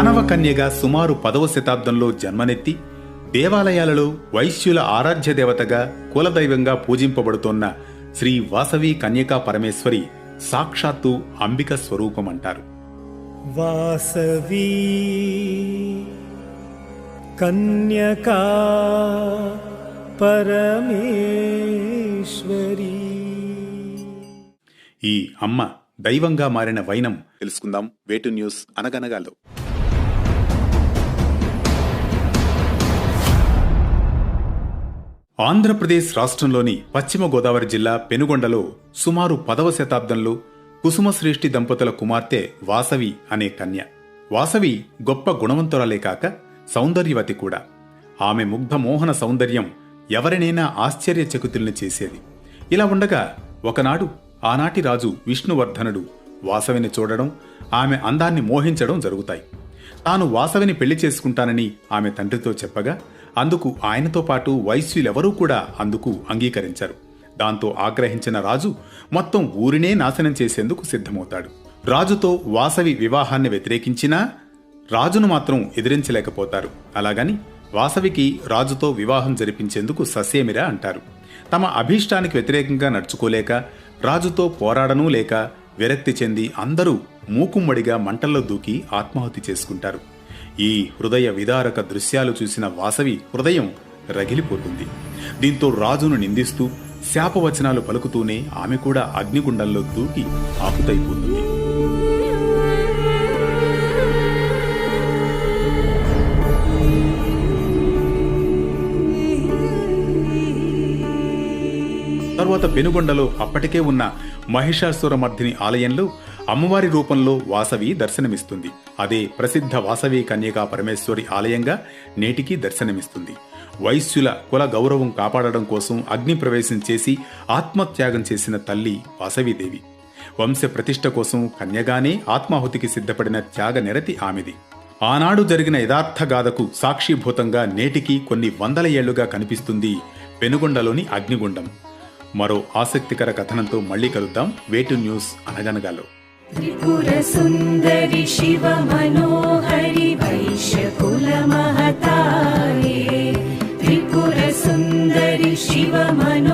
మానవ కన్యగా సుమారు 10వ శతాబ్దంలో జన్మనెత్తి దేవాలయాలలో వైశ్యుల ఆరాధ్య దేవతగా కులదైవంగా పూజింపబడుతోన్న శ్రీ వాసవి కన్యకా పరమేశ్వరి సాక్షాత్తు అంబిక స్వరూపమంటారు. వాసవి కన్యకా పరమేశ్వరి. ఈ అమ్మ దైవంగా మారిన వైనం తెలుసుకుందాం వేటు న్యూస్ అనగనగాలో. ఆంధ్రప్రదేశ్ రాష్ట్రంలోని పశ్చిమ గోదావరి జిల్లా పెనుగొండలో సుమారు 10వ శతాబ్దంలో కుసుమశ్రేష్ఠి దంపతుల కుమార్తె వాసవి అనే కన్య. వాసవి గొప్ప గుణవంతురాలే కాక సౌందర్యవతి కూడా. ఆమె ముగ్ధ మోహన సౌందర్యం ఎవరినైనా ఆశ్చర్యచకితుల్ని చేసేది. ఇలా ఉండగా ఒకనాడు ఆనాటి రాజు విష్ణువర్ధనుడు వాసవిని చూడడం, ఆమె అందాన్ని మోహించడం జరుగుతాయి. తాను వాసవిని పెళ్లి చేసుకుంటానని ఆమె తండ్రితో చెప్పగా అందుకు ఆయనతో పాటు వైశ్యులెవరూ కూడా అందుకు అంగీకరించారు. దాంతో ఆగ్రహించిన రాజు మొత్తం ఊరినే నాశనం చేసేందుకు సిద్ధమవుతాడు. రాజుతో వాసవి వివాహాన్ని వ్యతిరేకించినా రాజును మాత్రం ఎదిరించలేకపోతారు. అలాగని వాసవికి రాజుతో వివాహం జరిపించేందుకు ససేమిరా అంటారు. తమ అభీష్టానికి వ్యతిరేకంగా నడుచుకోలేక, రాజుతో పోరాడనూ లేక విరక్తి చెంది అందరూ మూకుమ్మడిగా మంటల్లో దూకి ఆత్మాహుతి చేసుకుంటారు. ఈ హృదయ విదారక దృశ్యాలు చూసిన వాసవి హృదయం రగిలిపోతుంది. దీంతో రాజును నిందిస్తూ శాపవచనాలు పలుకుతూనే ఆమె కూడా అగ్నిగుండంలో దూకి ఆపుతైపోతుంది. తరువాత పెనుగొండలో అప్పటికే ఉన్న మహిషాసురమర్దిని ఆలయంలో అమ్మవారి రూపంలో వాసవి దర్శనమిస్తుంది. అదే ప్రసిద్ధ వాసవి కన్యకా పరమేశ్వరి ఆలయంగా నేటికీ దర్శనమిస్తుంది. వైశ్యుల కుల గౌరవం కాపాడడం కోసం అగ్ని ప్రవేశం చేసి ఆత్మత్యాగం చేసిన తల్లి వాసవీదేవి. వంశ ప్రతిష్ఠ కోసం కన్యగానే ఆత్మాహుతికి సిద్ధపడిన త్యాగ నిరతి ఆమెది. ఆనాడు జరిగిన యథార్థ గాథకు సాక్షిభూతంగా నేటికి కొన్ని వందల ఏళ్లుగా కనిపిస్తుంది పెనుగొండలోని అగ్నిగుండం. మరో ఆసక్తికర కథనంతో మళ్లీ కలుద్దాం వేటు న్యూస్ అనగనగాలో. త్రిపుర సుందరి శివ మనోహరి వైశ్య కుల మహతాయే. త్రిపుర సుందరి శివ మనో